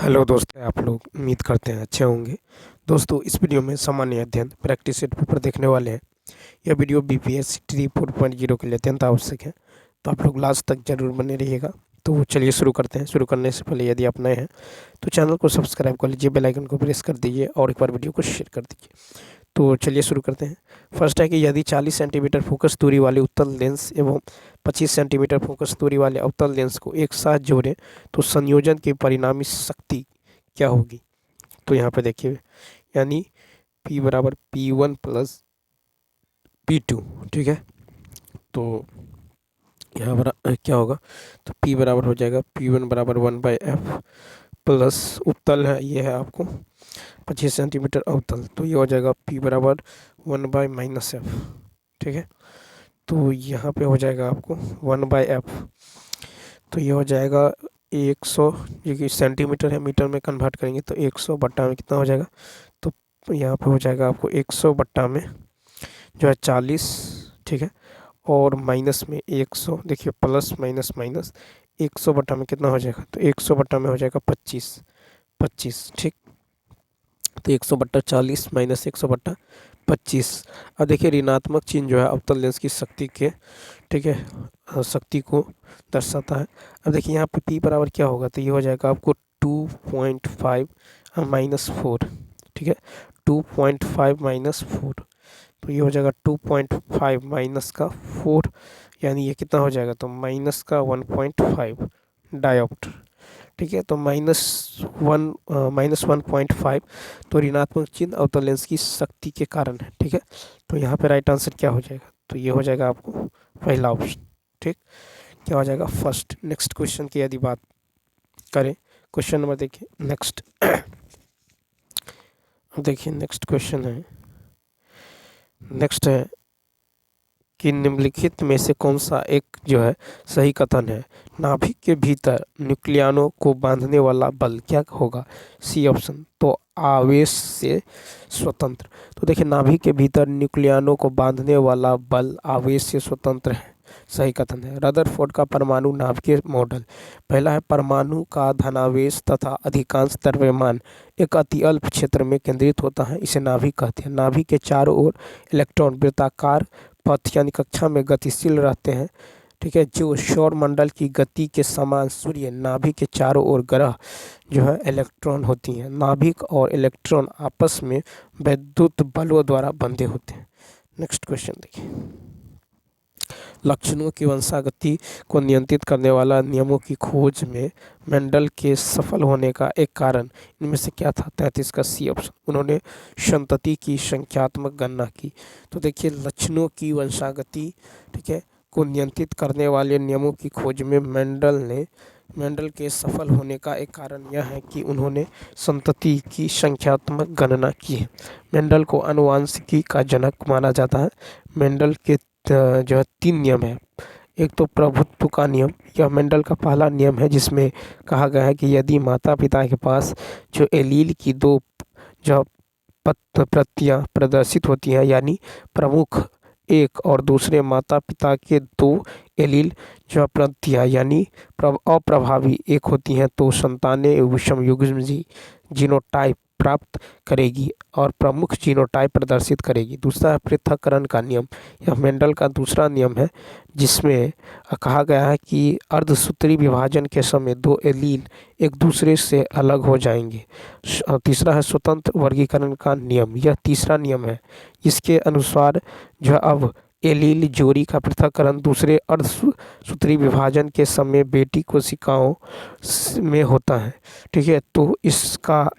Hello दोस्तों, आप लोग उम्मीद करते हैं अच्छे होंगे। दोस्तों, इस वीडियो में सामान्य अध्ययन प्रैक्टिस सेट पेपर देखने वाले हैं। यह वीडियो बीपीएससी 4.0 के लिए अत्यंत आवश्यक है, तो आप लोग लास्ट तक जरूर बने रहिएगा। तो चलिए शुरू करते हैं। शुरू करने से पहले यदि आप नए हैं तो चैनल को सब्सक्राइब कर लीजिए, बेल आइकन को प्रेस कर दीजिए और एक बार वीडियो को शेयर कर दीजिए। तो चलिए शुरू करते हैं। फर्स्ट है कि यदि 40 सेंटीमीटर फोकस दूरी वाले उत्तल लेंस एवं 25 सेंटीमीटर फोकस दूरी वाले अवतल लेंस को एक साथ जोड़ें तो संयोजन की परिणामी शक्ति क्या होगी। तो यहाँ पे देखिए, यानी P बराबर P1 प्लस P2, ठीक है। तो यहाँ पर क्या होगा, तो P बराबर हो जाएगा P1 बराबर 1/f प्लस उत्तल है, ये है आपको 25 सेंटीमीटर अवतल, तो ये हो जाएगा P बराबर 1/-f, ठीक है। तो यहाँ पे हो जाएगा आपको 1/f, तो ये हो जाएगा 100, जो कि सेंटीमीटर है, मीटर में कन्वर्ट करेंगे तो 100 बट्टा में कितना हो जाएगा, तो यहाँ पे हो जाएगा आपको 100 बट्टा में जो है 40, ठीक है, और माइनस में 100, देखिए प्लस माइनस माइनस 100 बट्टा में कितना हो जाएगा, तो 100 बट्टा में हो जाएगा 25, ठीक। तो 100 बट्टा 40 माइनस 100 बट्टा 25। अब देखिए ऋणात्मक चिन्ह जो है अवतल लेंस की शक्ति के, ठीक है, शक्ति को दर्शाता है। अब देखिए यहाँ पे P बराबर क्या होगा, तो ये हो जाएगा आपको 2.5 माइनस 4, ठीक है, 2.5 माइनस 4, तो ये हो जाएगा 2.5 माइनस का 4, यानी ये कितना हो जाएगा, तो माइनस का 1.5 डायोप्टर, ठीक है। तो -1.5 तो ऋणात्मक चिन्ह अवतल लेंस की शक्ति के कारण है, ठीक है। तो यहाँ पे राइट आंसर क्या हो जाएगा, तो ये हो जाएगा आपको पहला ऑप्शन, ठीक। क्या हो जाएगा फर्स्ट। नेक्स्ट क्वेश्चन की यदि बात करें, क्वेश्चन नंबर देखिए नेक्स्ट। देखिए नेक्स्ट क्वेश्चन है, नेक्स्ट है कि निम्नलिखित में से कौन सा एक जो है सही कथन है। नाभिक के भीतर न्यूक्लियनों को बांधने वाला बल क्या होगा। सी ऑप्शन, तो आवेश से स्वतंत्र। तो देखिए नाभिक के भीतर न्यूक्लियनों को बांधने वाला बल आवेश से स्वतंत्र है, सही कथन है। रदरफोर्ड का परमाणु नाभिकीय मॉडल। पहला है परमाणु का धनावेश तथा अधिकांश द्रव्यमान एक अति अल्प क्षेत्र में केंद्रित होता है, इसे नाभिक कहते हैं। नाभिक के चारों ओर इलेक्ट्रॉन वृत्ताकार पथ यानी कक्षा में गतिशील रहते हैं, ठीक है, जो सौर मंडल की गति के समान। सूर्य नाभिक के चारों ओर ग्रह जो है इलेक्ट्रॉन होती हैं। नाभिक और इलेक्ट्रॉन आपस में वैद्युत बलों द्वारा बंधे होते हैं। नेक्स्ट क्वेश्चन देखिए, लक्षणों की वंशागति को नियंत्रित करने वाला नियमों की खोज में मेंडल के सफल होने का एक कारण इनमें से क्या था। 33 का सी ऑप्शन, उन्होंने संतति की संख्यात्मक गणना की। तो देखिए लक्षणों की वंशागति, ठीक है, को नियंत्रित करने वाले नियमों की खोज में मेंडल के सफल होने का एक कारण यह है कि उन्होंने संतति की संख्यात्मक गणना की है। मेंडल को आनुवंशिकी का जनक माना जाता है। मेंडल के जो है 3 नियम है। एक तो प्रभुत्व का नियम, यह मेंडल का पहला नियम है, जिसमें कहा गया है कि यदि माता पिता के पास जो एलील की 2 जो प्रतियां प्रदर्शित होती हैं, यानी प्रमुख एक और दूसरे माता पिता के 2 एलील जो प्रतियां यानी अप्रभावी एक होती हैं, तो संतानें विषम युग्म जीनोटाइप प्राप्त करेगी और प्रमुख जीनोटाइप प्रदर्शित करेगी। दूसरा है पृथक्करण का नियम। यह मेंडल का दूसरा नियम है, जिसमें कहा गया है कि अर्धसूत्री विभाजन के समय 2 एलील एक दूसरे से अलग हो जाएंगे। तीसरा है स्वतंत्र वर्गीकरण का नियम। यह तीसरा नियम है, जिसके अनुसार जो अब एलील जोड़ी का पृथक्करण दूसरे अर्धसूत्री विभाजन के समय बेटी कोशिकाओं में होता है, ठीक है। तो इसका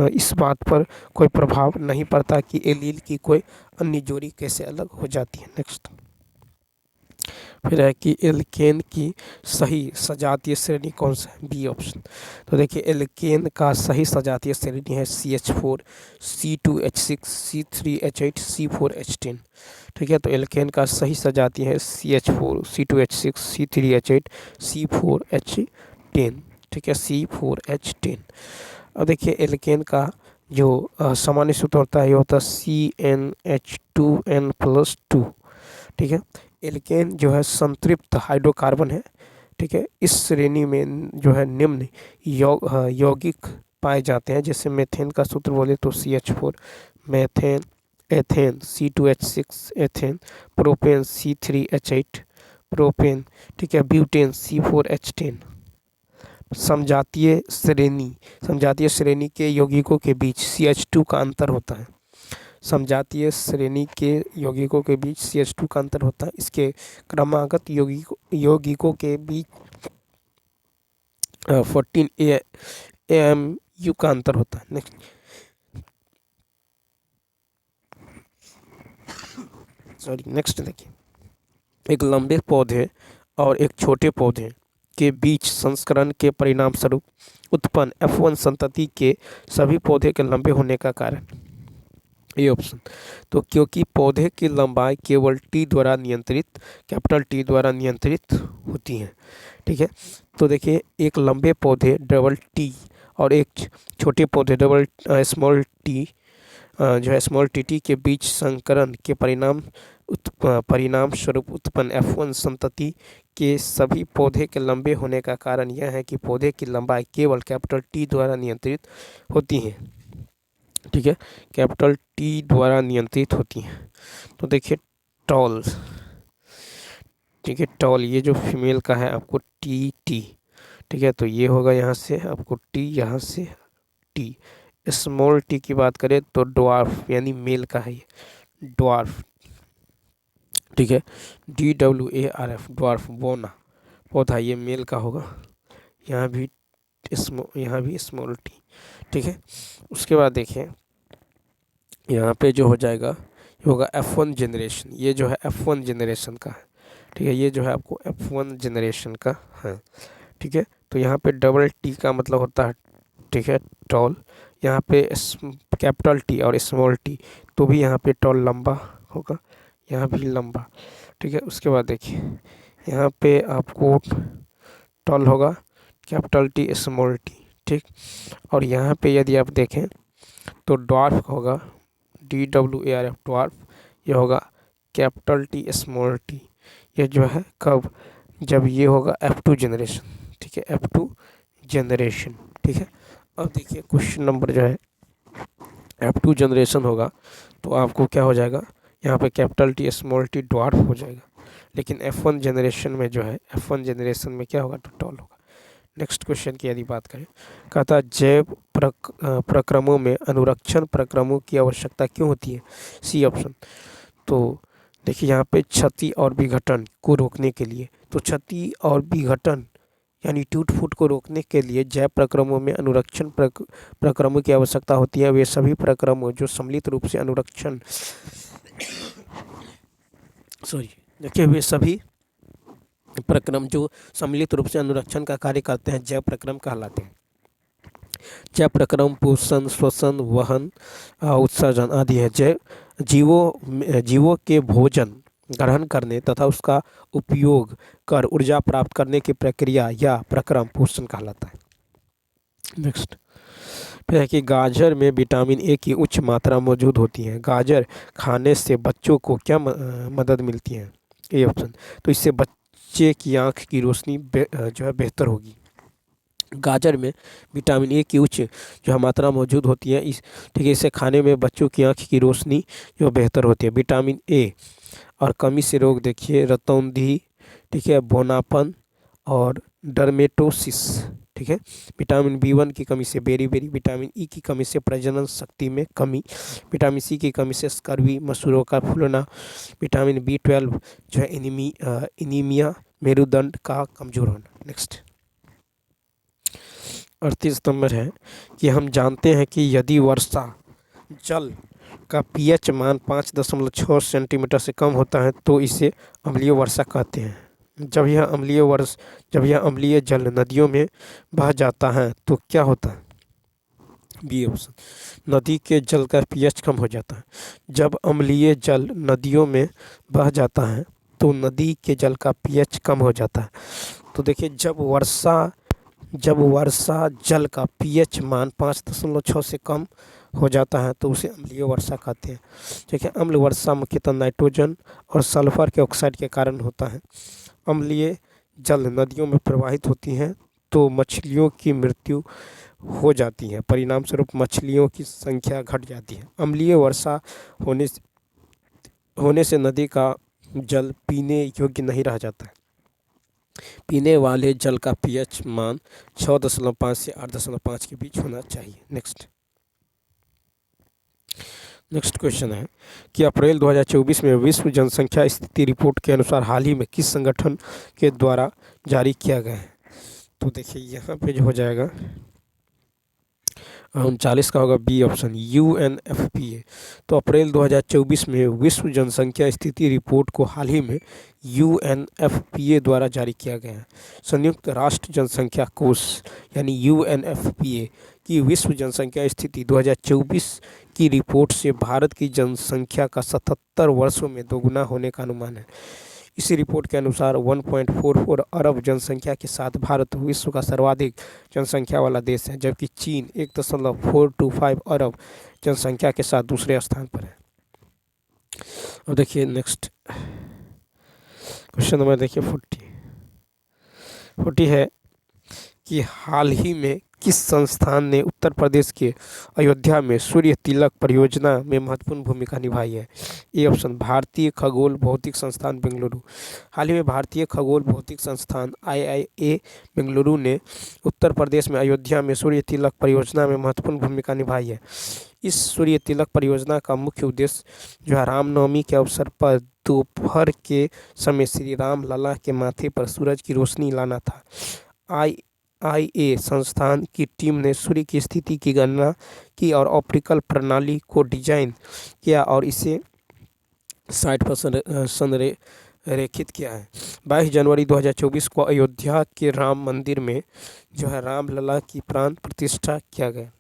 इस बात पर कोई प्रभाव नहीं पड़ता कि एलील की कोई अन्य जोड़ी कैसे अलग हो जाती है। नेक्स्ट फिर है कि एल्केन की सही सजातीय श्रेणी कौन सा है। बी ऑप्शन, तो देखिए एल्केन का सही सजातीय श्रेणी है CH4 C2H6 C3H8 C4H10, ठीक है। तो एल्केन का सही सजातीय है CH4 C2H6 C3H8 C4H10, ठीक है, C4H10। अब देखिए एल्केन का जो सामान्य सूत्र होता है, ये होता है CnH2n+2, ठीक है। एल्केन जो है संतृप्त हाइड्रोकार्बन है, ठीक है। इस श्रेणी में जो है निम्न यौगिक पाए जाते हैं। जैसे मेथेन का सूत्र बोले तो CH4, methane, ethane C2H6 ethane, propane C3H8 propane, ठीक है, ब्यूटेन C4H10। समजातीय श्रेणी के यौगिकों के बीच CH2 का अंतर होता है। समजातीय श्रेणी के यौगिकों के बीच CH2 का अंतर होता है। इसके क्रमागत यौगिकों के बीच 14 AMU का अंतर होता है। नेक्स्ट, नेक्स्ट देखिए, एक लंबे पौधे और एक छोटे पौधे के बीच संस्करण के परिणाम स्वरूप उत्पन्न F1 संतति के सभी पौधे के लंबे होने का कारण। ये ऑप्शन, तो क्योंकि पौधे की लंबाई केवल T द्वारा नियंत्रित, कैपिटल T द्वारा नियंत्रित होती है। ठीक है, तो देखिए एक लंबे पौधे डबल T और एक छोटे पौधे डबल स्मॉल T जो है स्मॉल टी के बीच संकरण के परिणाम स्वरूप उत्पन्न F1 संतति के सभी पौधे के लंबे होने का कारण यह है कि पौधे की लंबाई केवल कैपिटल T द्वारा नियंत्रित होती है। ठीक है, कैपिटल T द्वारा नियंत्रित होती है। तो देखिए टॉल, ठीक है, टॉल ये जो फीमेल का है आपको टी, ठीक है, तो ये होगा यहाँ से आपको T, यहाँ से T। स्मॉल T की बात करें तो ड्वार्फ यानी मेल का है ये ड्वार्फ। ठीक है, DWARF ड्वार्फ, बोना पौधा, ये मेल का होगा। यहाँ भी स्मॉल T। ठीक है, उसके बाद देखिए यहाँ पे जो हो जाएगा ये होगा F1 जनरेशन। ये जो है F1 जनरेशन का है। ठीक है, ये जो है आपको F1 जनरेशन का है। ठीक है, तो यहाँ पे डबल T का मतलब होता है, ठीक है, टॉल। यहाँ पे कैपिटल T और स्मॉल T, तो भी यहाँ पे टॉल लंबा होगा, यहाँ भी लंबा। ठीक है, उसके बाद देखिए यहाँ पे आपको टॉल होगा कैपिटल T स्मॉल T। ठीक, और यहाँ पे यदि आप देखें तो ड्वार्फ होगा DWARF ड्वार्फ, ये होगा कैपिटल T स्मॉल T। ये जो है कब, जब ये होगा F2 जनरेशन। ठीक है, F2 जनरेशन। ठीक है, अब देखिए क्वेश्चन नंबर जो है F2 जनरेशन होगा तो आपको क्या हो जाएगा, यहाँ पे capital T small T dwarf हो जाएगा। लेकिन F1 जनरेशन में जो है, F1 जनरेशन में क्या होगा, तो टॉल होगा। नेक्स्ट क्वेश्चन की यदि बात करें, कहता है जैव प्रक्रमों में अनुरक्षण प्रक्रमों की आवश्यकता क्यों होती है? C ऑप्शन, तो देखिए यहाँ पे क्षति और विघटन को रोकने के लिए, तो क्षति और विघटन यानी टूट फूट को रोकने के लिए जैव प्रक्रमों में अनुरक्षण प्रक्रमों की आवश्यकता होती है। वे सभी प्रक्रमों जो सम्मिलित रूप से अनुरक्षण देखिए वे सभी प्रक्रम जो सम्मिलित रूप से अनुरक्षण का कार्य करते हैं जैव प्रक्रम कहलाते हैं। जैव प्रक्रम पोषण, श्वसन, वहन, उत्सर्जन आदि है। जैव जीवों के भोजन ग्रहण करने तथा उसका उपयोग कर ऊर्जा प्राप्त करने की प्रक्रिया या प्रक्रम पोषण कहलाता है। नेक्स्ट है कि गाजर में विटामिन ए की उच्च मात्रा मौजूद होती है। गाजर खाने से बच्चों को क्या मदद मिलती है? ए ऑप्शन, तो इससे बच्चे की आँख की रोशनी जो है बेहतर होगी। गाजर में विटामिन ए की उच्च जो मात्रा मौजूद होती है, ठीक है, इसे खाने में बच्चों की आँख की रोशनी जो बेहतर होती है। विटामिन ए और कमी से रोग देखिए रतौंधी, ठीक है, बोनापन और डर्मेटोसिस। ठीक है, विटामिन B1 की कमी से बेरी, विटामिन ई की कमी से प्रजनन शक्ति में कमी, विटामिन सी की कमी से स्कर्वी, मसूरों का फूलना, विटामिन B12 जो है एनीमिया, मेरुदंड का कमजोर होना। नेक्स्ट 38 नंबर है कि हम जानते हैं कि यदि वर्षा जल का pH मान 5.6 सेंटीमीटर से कम होता है तो इसे अम्लीय वर्षा कहते हैं। जब यह अम्लीय जल नदियों में बह जाता है तो क्या होता है? बी ऑप्शन, नदी के जल का pH कम हो जाता है। जब अम्लीय जल नदियों में बह जाता है तो नदी के जल का pH कम हो जाता है। तो देखिए जब वर्षा जल का pH मान 5.6 से कम हो जाता है तो उसे अम्लीय वर्षा कहते हैं। ठीक है, अम्ल वर्षा मुख्यतः नाइट्रोजन और सल्फर के ऑक्साइड के कारण होता है। अम्लीय जल नदियों में प्रवाहित होती हैं तो मछलियों की मृत्यु हो जाती है। परिणाम स्वरूप मछलियों की संख्या घट जाती है। अम्लीय वर्षा होने से नदी का जल पीने योग्य नहीं रह जाता है। पीने वाले जल का पीएच मान 6.5 से 8.5 के बीच होना चाहिए। नेक्स्ट क्वेश्चन है कि अप्रैल 2024 में विश्व जनसंख्या स्थिति रिपोर्ट के अनुसार हाल ही में किस संगठन के द्वारा जारी किया गया है? तो देखिए यहाँ पे जो हो जाएगा 39 का होगा बी ऑप्शन, UNFPA। तो अप्रैल 2024 में विश्व जनसंख्या स्थिति रिपोर्ट को हाल ही में UNFPA द्वारा जारी किया गया है। संयुक्त राष्ट्र जनसंख्या कोष यानी UNFPA की विश्व जनसंख्या स्थिति 2024 की रिपोर्ट से भारत की जनसंख्या का 77 वर्षों में दोगुना होने का अनुमान है। इसी रिपोर्ट के अनुसार 1.44 अरब जनसंख्या के साथ भारत विश्व का सर्वाधिक जनसंख्या वाला देश है, जबकि चीन 1.425 अरब जनसंख्या के साथ दूसरे स्थान पर है। अब देखिए नेक्स्ट क्वेश्चन नंबर देखिए 40 है कि हाल ही में किस संस्थान ने उत्तर प्रदेश के अयोध्या में सूर्य तिलक परियोजना में महत्वपूर्ण भूमिका निभाई है? ए ऑप्शन, भारतीय खगोल भौतिक संस्थान बेंगलुरु। हाल ही में भारतीय खगोल भौतिक संस्थान IIA बेंगलुरु ने उत्तर प्रदेश में अयोध्या में सूर्य तिलक परियोजना में महत्वपूर्ण भूमिका निभाई है। इस सूर्य तिलक परियोजना का मुख्य उद्देश्य जो है रामनवमी के अवसर पर दोपहर के समय श्री राम लला के माथे पर सूरज की रोशनी लाना था। IIA संस्थान की टीम ने सूर्य की स्थिति की गणना की और ऑप्टिकल प्रणाली को डिजाइन किया और इसे साइट पर संरेखित किया है। 22 जनवरी 2024 को अयोध्या के राम मंदिर में जो है राम लला की प्राण प्रतिष्ठा किया गया।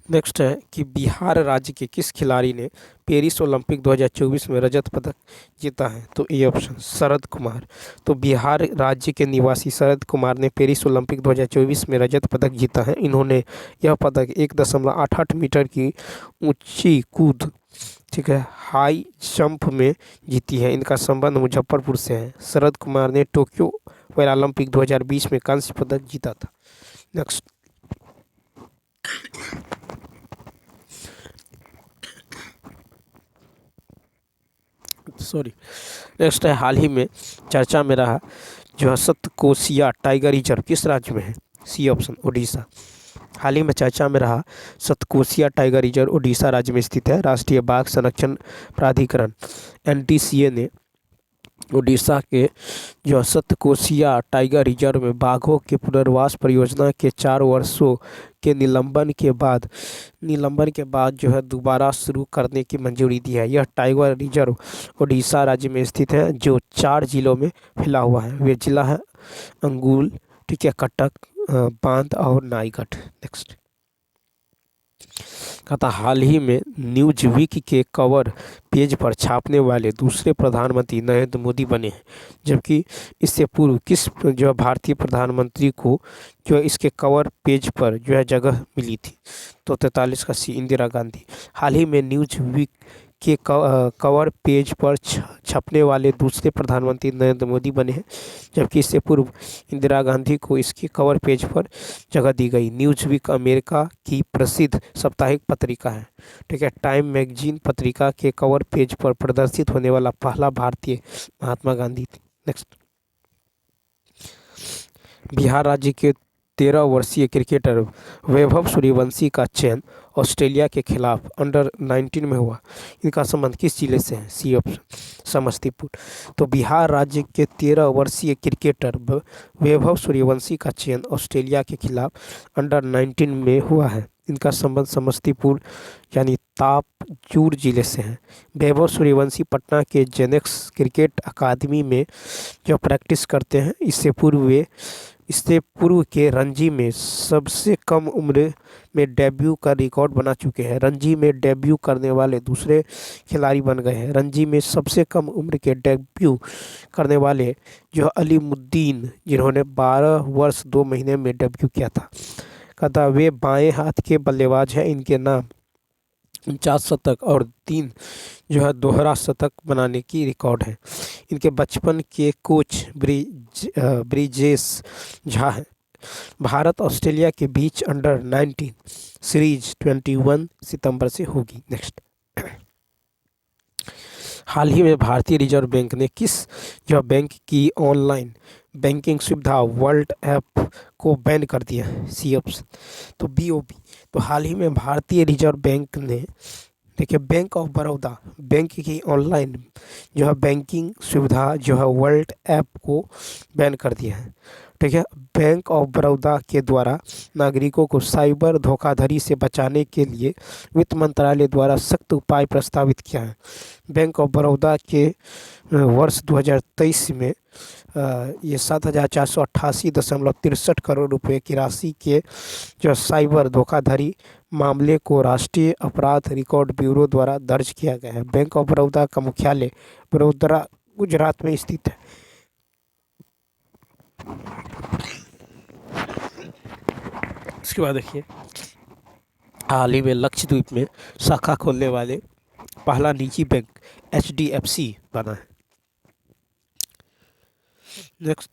नेक्स्ट है कि बिहार राज्य के किस खिलाड़ी ने पेरिस ओलंपिक 2024 में रजत पदक जीता है? तो ए ऑप्शन, शरद कुमार। तो बिहार राज्य के निवासी शरद कुमार ने पेरिस ओलंपिक 2024 में रजत पदक जीता है। इन्होंने यह पदक 1.88 मीटर की ऊंची कूद, ठीक है, हाई जंप में जीती है। इनका संबंध मुजफ्फरपुर से है। शरद कुमार ने टोक्यो पैरालंपिक 2020 में कांस्य पदक जीता था। नेक्स्ट नेक्स्ट है हाल ही में चर्चा में रहा जो है सतकोसिया टाइगर रिजर्व किस राज्य में है? C option, Orissa. हाल ही में चर्चा में रहा सतकोसिया टाइगर रिजर्व उड़ीसा राज्य में स्थित है। राष्ट्रीय बाघ संरक्षण प्राधिकरण NTCA ने उड़ीसा के जो सतकोसिया टाइगर रिजर्व में बाघों के पुनर्वास परियोजना के 4 वर्षों के निलंबन के बाद जो है दोबारा शुरू करने की मंजूरी दी है। यह टाइगर रिजर्व उड़ीसा राज्य में स्थित है जो 4 जिलों में फैला हुआ है। वे जिला है अंगुल, ठीक है, कटक, बांध और नाईगढ़। नेक्स्ट कहता हाल ही में न्यूज वीक के कवर पेज पर छापने वाले दूसरे प्रधानमंत्री नरेंद्र मोदी बने हैं, जबकि इससे पूर्व किस जो है भारतीय प्रधानमंत्री को जो है इसके कवर पेज पर जो है जगह मिली थी? तो 43 का सी, इंदिरा गांधी। हाल ही में न्यूज वीक के कवर पेज पर छपने वाले दूसरे प्रधानमंत्री नरेंद्र मोदी बने हैं, जबकि इससे पूर्व इंदिरा गांधी को इसके कवर पेज पर जगह दी गई। न्यूज वीक अमेरिका की प्रसिद्ध साप्ताहिक पत्रिका है, ठीक है। टाइम मैगजीन पत्रिका के कवर पेज पर प्रदर्शित होने वाला पहला भारतीय महात्मा गांधी थे। नेक्स्ट बिहार राज्य के 13 वर्षीय क्रिकेटर वैभव सूर्यवंशी का चयन ऑस्ट्रेलिया के खिलाफ अंडर-19 में हुआ। इनका संबंध किस जिले से है? C option, Samastipur. तो बिहार राज्य के 13 वर्षीय क्रिकेटर वैभव सूर्यवंशी का चयन ऑस्ट्रेलिया के खिलाफ अंडर-19 में हुआ है। इनका संबंध समस्तीपुर यानी तापचूर जिले से है। वैभव सूर्यवंशी पटना के जेनेक्स क्रिकेट अकादमी में जो प्रैक्टिस करते हैं। इससे पूर्व के रणजी में सबसे कम उम्र में डेब्यू का रिकॉर्ड बना चुके हैं। रणजी में डेब्यू करने वाले दूसरे खिलाड़ी बन गए हैं। रणजी में सबसे कम उम्र के डेब्यू करने वाले जो अलीमुद्दीन, जिन्होंने 12 वर्ष 2 महीने में डेब्यू किया था। कहता वे बाएं हाथ के बल्लेबाज हैं। इनके नाम 49 शतक और 3 जो है दोहरा शतक बनाने की रिकॉर्ड है। इनके बचपन के कोच ब्रिजेश झा हैं। भारत ऑस्ट्रेलिया के बीच अंडर 19 सीरीज 21 सितंबर से होगी। नेक्स्ट, हाल ही में भारतीय रिजर्व बैंक ने किस जो बैंक की ऑनलाइन बैंकिंग सुविधा वर्ल्ड ऐप को बैन कर दिया है? सी ऑप्शन, तो BOB। तो हाल ही में भारतीय रिजर्व बैंक ने, देखिए, बैंक ऑफ बड़ौदा बैंक की ऑनलाइन जो है बैंकिंग सुविधा जो है वर्ल्ड ऐप को बैन कर दिया है। ठीक है, बैंक ऑफ बड़ौदा के द्वारा नागरिकों को साइबर धोखाधड़ी से बचाने के लिए वित्त मंत्रालय द्वारा सख्त उपाय प्रस्तावित किया है। बैंक ऑफ बड़ौदा के वर्ष 2023 में ये 7,488.63 करोड़ रुपए की राशि के जो साइबर धोखाधड़ी मामले को राष्ट्रीय अपराध रिकॉर्ड ब्यूरो द्वारा दर्ज किया गया है। बैंक ऑफ बड़ौदा का मुख्यालय वडोदरा, गुजरात में स्थित है। उसके बाद देखिए, हाल ही में लक्षद्वीप में शाखा खोलने वाले पहला निजी बैंक HDFC बना है। नेक्स्ट,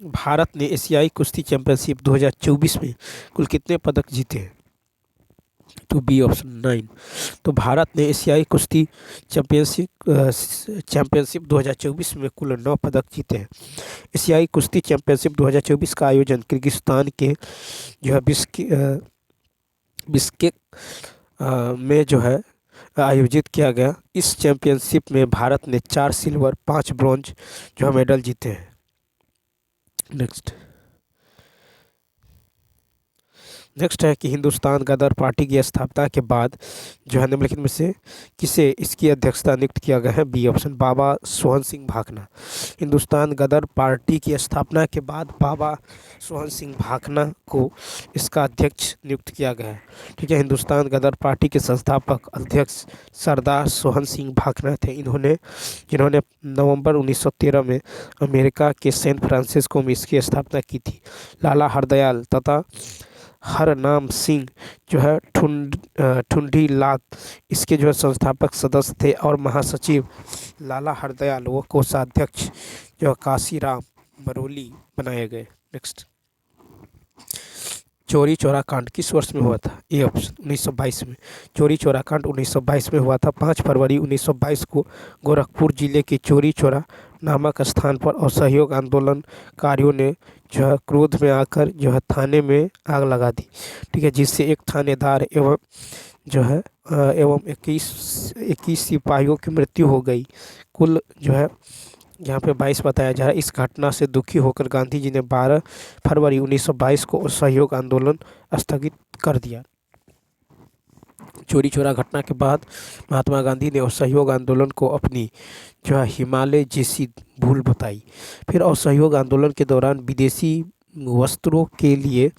भारत ने एशियाई कुश्ती चैंपियनशिप 2024 में कुल कितने पदक जीते हैं? तो B ऑप्शन 9। तो भारत ने एशियाई कुश्ती चैंपियनशिप 2024 में कुल 9 पदक जीते हैं। एशियाई कुश्ती चैंपियनशिप 2024 का आयोजन किर्गिस्तान के जो है बिश्केक में जो है आयोजित किया गया। इस चैंपियनशिप में भारत ने 4 सिल्वर 5 ब्रॉन्ज जो है मेडल जीते हैं। नेक्स्ट है कि हिंदुस्तान गदर पार्टी की स्थापना के बाद जो है निम्नलिखित में से किसे इसकी अध्यक्षता नियुक्त किया गया है? B ऑप्शन, बाबा सोहन सिंह भाखना। हिंदुस्तान गदर पार्टी की स्थापना के बाद बाबा सोहन सिंह भाखना को इसका अध्यक्ष नियुक्त किया गया है। ठीक है, हिंदुस्तान गदर पार्टी के संस्थापक अध्यक्ष सरदार सोहन सिंह भाखना थे। जिन्होंने नवंबर 1913 में अमेरिका के सैन फ्रांसिस्को में इसकी स्थापना की थी। लाला हरदयाल तथा हरनाम सिंह जो है ठुंडी लात इसके जो है संस्थापक सदस्य थे और महासचिव लाला हरदयाल व कोषाध्यक्ष जो काशीराम बरोली बनाए गए। नेक्स्ट, चौरी चौरा कांड किस वर्ष में हुआ था? ए ऑप्शन, 1922 में। चौरी चौरा कांड 1922 में हुआ था। 5 फरवरी 1922 को गोरखपुर जिले के चौरी चौरा नामक स्थान पर असहयोग आंदोलनकारियों ने जो है क्रोध में आकर जो है थाने में आग लगा दी। ठीक है, जिससे एक थानेदार एवं 21 सिपाहियों की मृत्यु हो गई। कुल जो है यहाँ पे 22 बताया जा रहा है। इस घटना से दुखी होकर गांधी जी ने 12 फरवरी 1922 को असहयोग आंदोलन स्थगित कर दिया। चौरी चौरा घटना के बाद महात्मा गांधी ने असहयोग आंदोलन को अपनी जो है हिमालय जैसी भूल बताई। फिर असहयोग आंदोलन के दौरान विदेशी वस्त्रों के लिए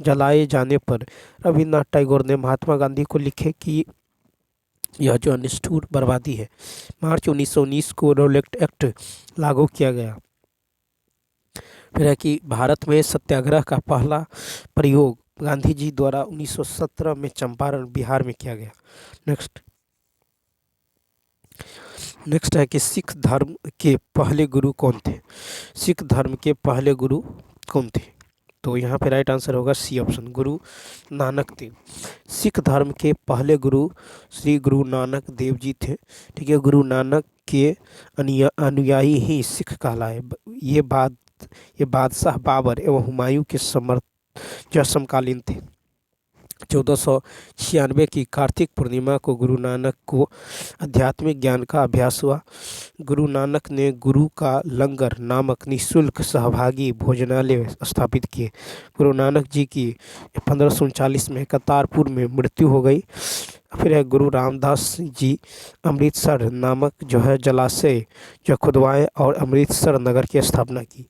जलाए जाने पर रविन्द्रनाथ टैगोर ने महात्मा गांधी को लिखे कि यह जो निष्ठुर बर्बादी है। मार्च 1919 को रॉलेट एक्ट लागू किया गया। फिर है कि भारत में सत्याग्रह का पहला प्रयोग गांधी जी द्वारा 1917 में चंपारण, बिहार में किया गया। नेक्स्ट है कि सिख धर्म के पहले गुरु कौन थे? सिख धर्म के पहले गुरु कौन थे? तो यहाँ पे राइट आंसर होगा C ऑप्शन, गुरु नानक देव। सिख धर्म के पहले गुरु श्री गुरु नानक देव जी थे। ठीक है, गुरु नानक के अनुयायी ही सिख कहलाए। ये बादशाह बाबर एवं हुमायूं के समकालीन थे। 1496 की कार्तिक पूर्णिमा को गुरु नानक को आध्यात्मिक ज्ञान का अभ्यास हुआ। गुरु नानक ने गुरु का लंगर नामक निःशुल्क सहभागी भोजनालय स्थापित किए। गुरु नानक जी की 1539 में करतारपुर में मृत्यु हो गई। फिर है गुरु रामदास जी अमृतसर नामक जो है जलाशय जो खुदवाए और अमृतसर नगर की स्थापना की।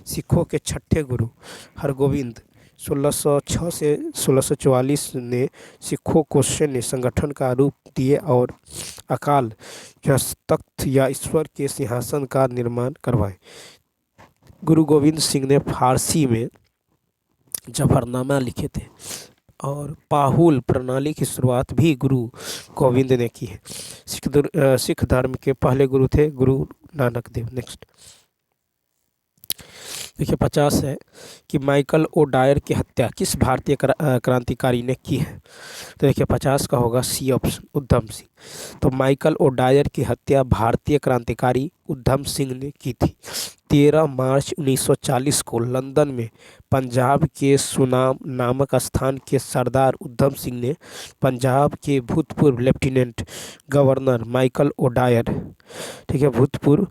सिखों के छठे गुरु हरगोविंद 1606 से 1644 ने सिखों को सैन्य संगठन का रूप दिए और अकाल या तख्त या ईश्वर के सिंहासन का निर्माण करवाए। गुरु गोविंद सिंह ने फारसी में जफरनामा लिखे थे और पाहुल प्रणाली की शुरुआत भी गुरु कोविंद ने की है। सिख धर्म के पहले गुरु थे गुरु नानक देव। नेक्स्ट देखिए 50 है कि माइकल ओ डायर की हत्या किस भारतीय क्रांतिकारी ने की है। तो देखिए 50 का होगा सी ऑप्शन, उधम सिंह। तो माइकल ओ डायर की हत्या भारतीय क्रांतिकारी उधम सिंह ने की थी। 13 मार्च 1940 को लंदन में पंजाब के सुनाम नामक स्थान के सरदार उधम सिंह ने पंजाब के भूतपूर्व lieutenant governor Michael O'Dwyer, ठीक है, भूतपूर्व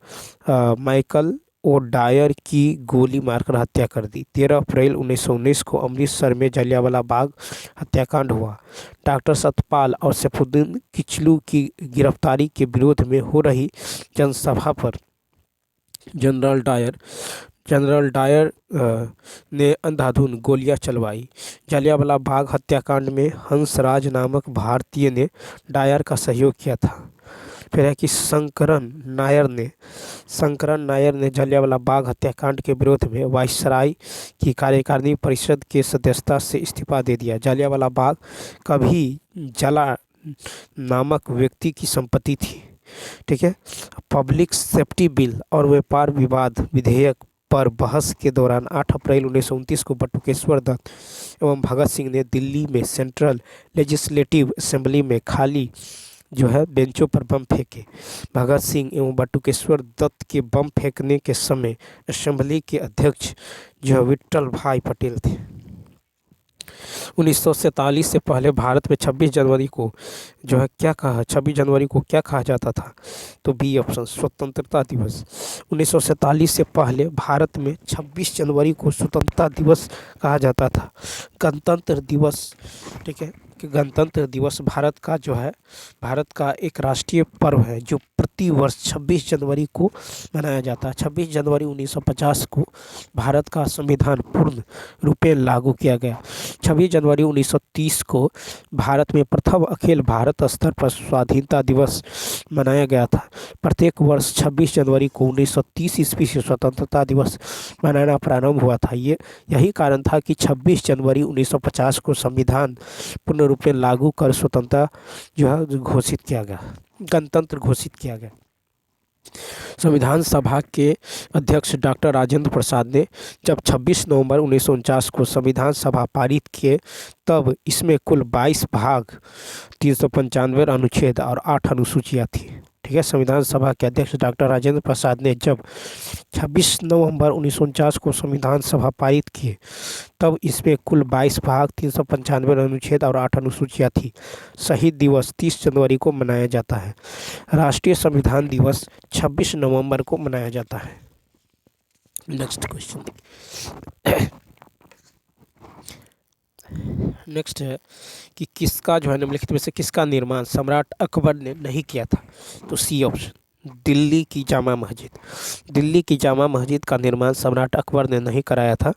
माइकल ओ डायर की गोली मारकर हत्या कर दी। 13 अप्रैल 1919 को अमृतसर में जलियांवाला बाग हत्याकांड हुआ। डॉक्टर सतपाल और सैफुद्दीन किचलू की गिरफ्तारी के विरोध में हो रही जनसभा पर जनरल डायर ने अंधाधुंध गोलियां चलवाई। जलियांवाला बाग हत्याकांड में हंसराज नामक भारतीय ने डायर का सहयोग किया था। फिर है कि शंकरन नायर ने जलियांवाला बाग हत्याकांड के विरोध में वायसराय की कार्यकारिणी परिषद के सदस्यता से इस्तीफा दे दिया। जलियांवाला बाग कभी जला नामक व्यक्ति की संपत्ति थी, ठीक है। पब्लिक सेफ्टी बिल और व्यापार विवाद विधेयक पर बहस के दौरान 8 अप्रैल 1929 को बटुकेश्वर दत्त एवं भगत सिंह ने दिल्ली में सेंट्रल लेजिस्लेटिव असेंबली में खाली जो है बेंचों पर बम फेंके। भगत सिंह एवं बटुकेश्वर दत्त के बम फेंकने के समय असेंबली के अध्यक्ष जो है विट्ठल भाई पटेल थे। 1947 से पहले भारत में 26 जनवरी को जो है 26 जनवरी को क्या कहा जाता था। तो बी ऑप्शन, स्वतंत्रता दिवस। 1947 से पहले भारत में 26 जनवरी को स्वतंत्रता दिवस कहा जाता था। गणतंत्र दिवस, ठीक है, कि गणतंत्र दिवस भारत का एक राष्ट्रीय पर्व है जो प्रति वर्ष 26 जनवरी को मनाया जाता है। 26 जनवरी 1950 को भारत का संविधान पूर्ण रूपेण लागू किया गया। 26 जनवरी 1930 को भारत में प्रथम अखिल भारत स्तर पर स्वाधीनता दिवस मनाया गया था। प्रत्येक वर्ष 26 जनवरी को 1930 ईस्वी से स्वतंत्रता दिवस मनाना प्रारंभ हुआ था। यही कारण था कि 26 जनवरी 1950 को संविधान पूर्ण रूपेण लागू कर स्वतंत्रता जो है घोषित किया गया, गणतंत्र घोषित किया गया। संविधान सभा के अध्यक्ष डॉक्टर राजेंद्र प्रसाद ने जब 26 नवंबर 1949 को संविधान सभा पारित किए तब इसमें कुल 22 भाग, 395 अनुच्छेद और 8 अनुसूचियाँ थी, ठीक है। संविधान सभा के अध्यक्ष डॉक्टर राजेंद्र प्रसाद ने जब 26 नवंबर 1949 को संविधान सभा पारित किए तब इसमें कुल 22 भाग, 395 अनुच्छेद और 8 अनुसूचियाँ थी। शहीद दिवस 30 जनवरी को मनाया जाता है। राष्ट्रीय संविधान दिवस 26 नवंबर को मनाया जाता है। नेक्स्ट क्वेश्चन, नेक्स्ट है कि किसका जो है निम्नलिखित में से किसका निर्माण सम्राट अकबर ने नहीं किया था। तो सी ऑप्शन, दिल्ली की जामा मस्जिद। दिल्ली की जामा मस्जिद का निर्माण सम्राट अकबर ने नहीं कराया था।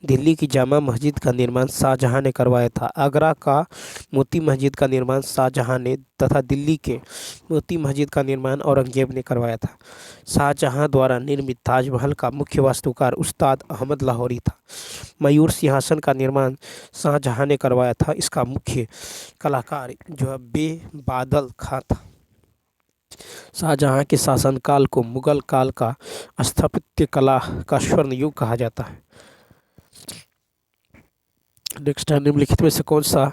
दिल्ली की जामा मस्जिद का निर्माण शाहजहां ने करवाया था। आगरा का मोती मस्जिद का निर्माण शाहजहां ने तथा दिल्ली के मोती मस्जिद का निर्माण औरंगजेब ने करवाया था। शाहजहां द्वारा निर्मित ताजमहल का मुख्य वास्तुकार उस्ताद अहमद लाहौरी था। मयूर सिंहासन का निर्माण शाहजहां ने करवाया था। इसका मुख्य कलाकार जो है बादल खां था। शाहजहां के शासनकाल को मुगल काल का स्थापत्य कला का स्वर्ण युग कहा जाता है। नेक्स्ट है निम्नलिखित में से कौन सा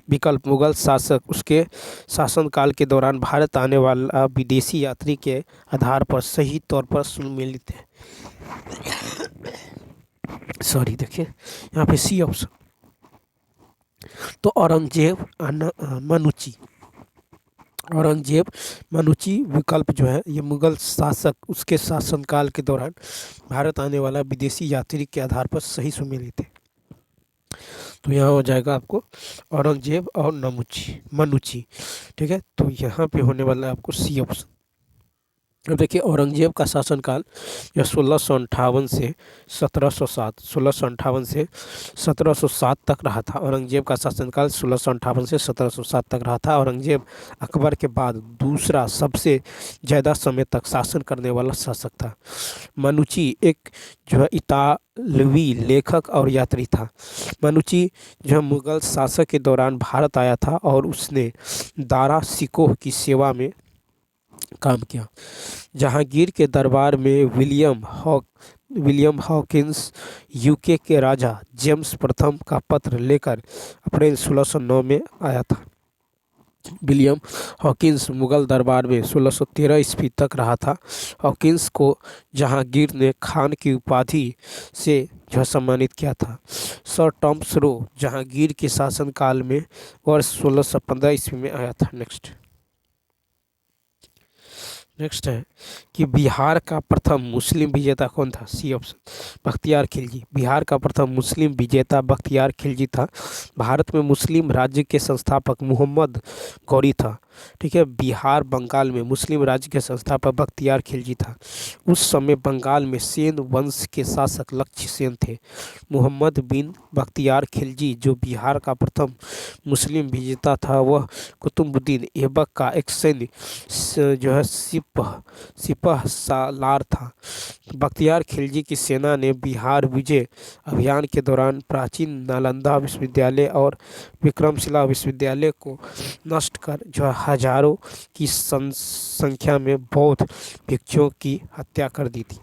विकल्प मुगल शासक उसके शासनकाल के दौरान भारत आने वाला विदेशी यात्री के आधार पर सही तौर पर सुमेलित है। सॉरी, देखिए यहाँ पे सी ऑप्शन, तो औरंगजेब मनुची विकल्प जो है ये मुगल शासक उसके शासनकाल के दौरान भारत आने वाला विदेशी यात्री के आधार पर सही सुमेलित है। तो यहाँ हो जाएगा आपको औरंगजेब और मनुची, ठीक है। तो यहाँ पे होने वाला है आपको सी ऑप्शन। अब देखिए औरंगजेब का शासनकाल जो 1658 से 1707 तक रहा था। औरंगजेब का शासनकाल 1658 से 1707 तक रहा था। औरंगजेब अकबर के बाद दूसरा सबसे ज़्यादा समय तक शासन करने वाला शासक था। मनुची एक जो है इतालवी लेखक और यात्री था। मनुची जो है मुगल शासक के दौरान भारत आया था और उसने दारा सिकोह की सेवा में काम किया। जहांगीर के दरबार में विलियम हॉकिंस यूके के राजा जेम्स प्रथम का पत्र लेकर अप्रैल 1609 में आया था। विलियम हॉकिंस मुगल दरबार में 1613 ईस्वी तक रहा था। हॉकिंस को जहांगीर ने खान की उपाधि से जो है सम्मानित किया था। सर टॉमस रो जहांगीर के शासनकाल में वर्ष 1615 ईस्वी में आया था। नेक्स्ट है कि बिहार का प्रथम मुस्लिम विजेता कौन था? C option Bakhtiyar Khilji. बिहार का प्रथम मुस्लिम विजेता बख्तियार खिलजी था। भारत में मुस्लिम राज्य के संस्थापक मोहम्मद गौरी था। ठीक है, बिहार बंगाल में मुस्लिम राज्य के संस्थापक बख्तियार खिलजी था। उस समय बंगाल में सेन वंश के शासक लक्ष्य सेन थे। मोहम्मद बिन बख्तियार खिलजी जो बिहार का प्रथम मुस्लिम विजेता था, वह कुतुबुद्दीन ऐबक का एक सैन्य जो है सिपह सालार था। बख्तियार खिलजी की सेना ने बिहार विजय अभियान के दौरान प्राचीन नालंदा विश्वविद्यालय और विक्रमशिला विश्वविद्यालय को नष्ट कर जो है हजारों की संख्या में बौद्ध भिक्षुओं की हत्या कर दी थी।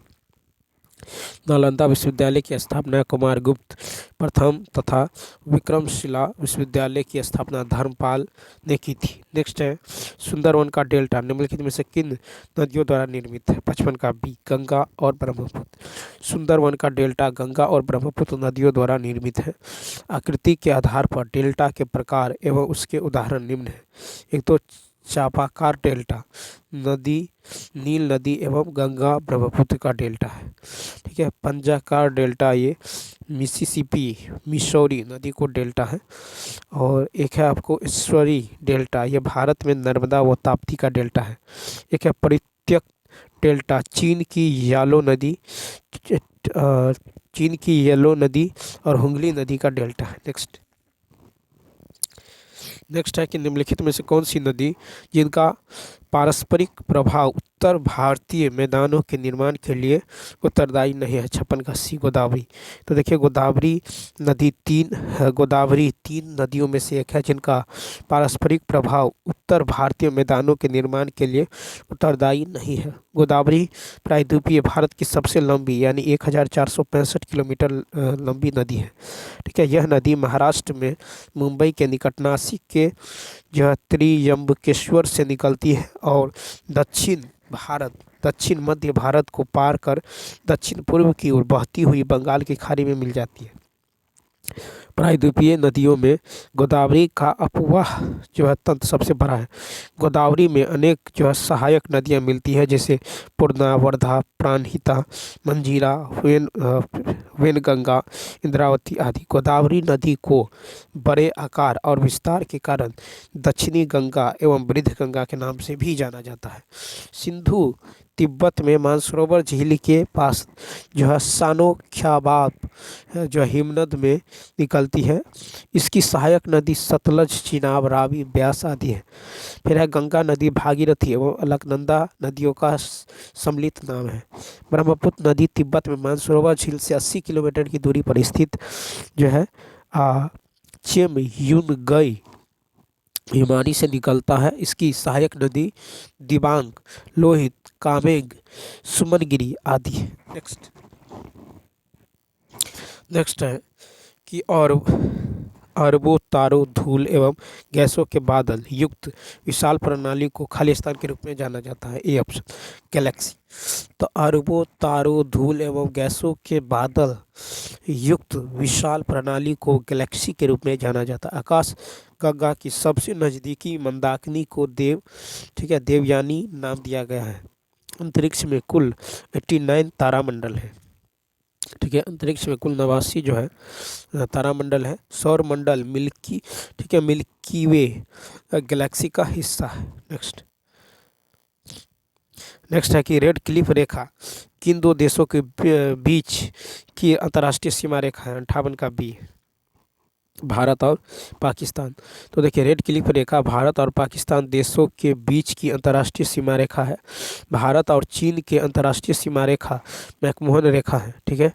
नालंदा विश्वविद्यालय की स्थापना कुमारगुप्त प्रथम तथा विक्रमशिला विश्वविद्यालय की स्थापना धर्मपाल ने की थी। नेक्स्ट है सुंदरवन का डेल्टा निम्नलिखित में से किन नदियों द्वारा निर्मित है? 55 का बी गंगा और ब्रह्मपुत्र। सुंदरवन का डेल्टा गंगा और ब्रह्मपुत्र नदियों द्वारा निर्मित है। आकृति के आधार पर डेल्टा के प्रकार एवं उसके उदाहरण निम्न है। एक तो चापाकार डेल्टा नदी नील नदी एवं गंगा ब्रह्मपुत्र का डेल्टा है। ठीक है, पंजाकार डेल्टा ये मिसिसिपी मिसौरी नदी को डेल्टा है। और एक है आपको ईश्वरी डेल्टा, ये भारत में नर्मदा व ताप्ती का डेल्टा है। एक है परित्यक डेल्टा चीन की येलो नदी और हुगली नदी का डेल्टा है। नेक्स्ट है कि निम्नलिखित में से कौन सी नदी जिनका पारस्परिक प्रभाव उत्तर भारतीय मैदानों के निर्माण के लिए उत्तरदायी नहीं है? 56 का सी गोदावरी। तो देखिए गोदावरी तीन नदियों में से एक है जिनका पारस्परिक प्रभाव उत्तर भारतीय मैदानों के निर्माण के लिए उत्तरदायी नहीं है। गोदावरी प्रायद्वीपीय भारत की सबसे लंबी यानी 1465 किलोमीटर लंबी नदी है। ठीक है, यह नदी महाराष्ट्र में मुंबई के निकट नासिक के जो है त्रियंबकेश्वर से निकलती है और दक्षिण मध्य भारत को पार कर दक्षिण पूर्व की ओर बहती हुई बंगाल की खाड़ी में मिल जाती है। प्रायद्वीपीय नदियों में गोदावरी का अपवाह जो है तंत्र सबसे बड़ा है। गोदावरी में अनेक जो है सहायक नदियाँ मिलती हैं जैसे पूर्णा, वर्धा, प्राणहिता, मंजीरा, वेनगंगा, इंद्रावती आदि। गोदावरी नदी को बड़े आकार और विस्तार के कारण दक्षिणी गंगा एवं वृद्ध गंगा के नाम से भी जाना जाता है। सिंधु तिब्बत में मानसरोवर झील के पास जो है सानोख्याबाप जो हिमनद में निकलती है। इसकी सहायक नदी सतलज, चिनाब, रावी, ब्यास आदि है। फिर है गंगा नदी भागीरथी एवं अलकनंदा नदियों का सम्मिलित नाम है। ब्रह्मपुत्र नदी तिब्बत में मानसरोवर झील से 80 किलोमीटर की दूरी पर स्थित जो है चेमयुनगई हिमानी से निकलता है। इसकी सहायक नदी दिबांग, लोहित, कामेंग, सुमनगिरी आदि है। नेक्स्ट है कि और अरबों तारों, धूल एवं गैसों के बादल युक्त विशाल प्रणाली को खाली स्थान के रूप में जाना जाता है। A option Galaxy. तो अरबों तारों, धूल एवं गैसों के बादल युक्त विशाल प्रणाली को गैलेक्सी के रूप में जाना जाता है। आकाश गंगा की सबसे नज़दीकी मंदाकिनी को देवयानी नाम दिया गया है। अंतरिक्ष में कुल 89 तारामंडल है। ठीक है, अंतरिक्ष में कुल 89 जो है तारामंडल है। सौर मंडल मिल्की वे गैलेक्सी का हिस्सा है। नेक्स्ट नेक्स्ट है कि रेड क्लिफ रेखा किन दो देशों के बीच की अंतर्राष्ट्रीय सीमा रेखा है? 58 का बी, भारत और पाकिस्तान। तो देखिए रेड क्लिफ रेखा भारत और पाकिस्तान देशों के बीच की अंतर्राष्ट्रीय सीमा रेखा है। भारत और चीन के अंतर्राष्ट्रीय सीमा रेखा मैकमोहन रेखा है, ठीक है।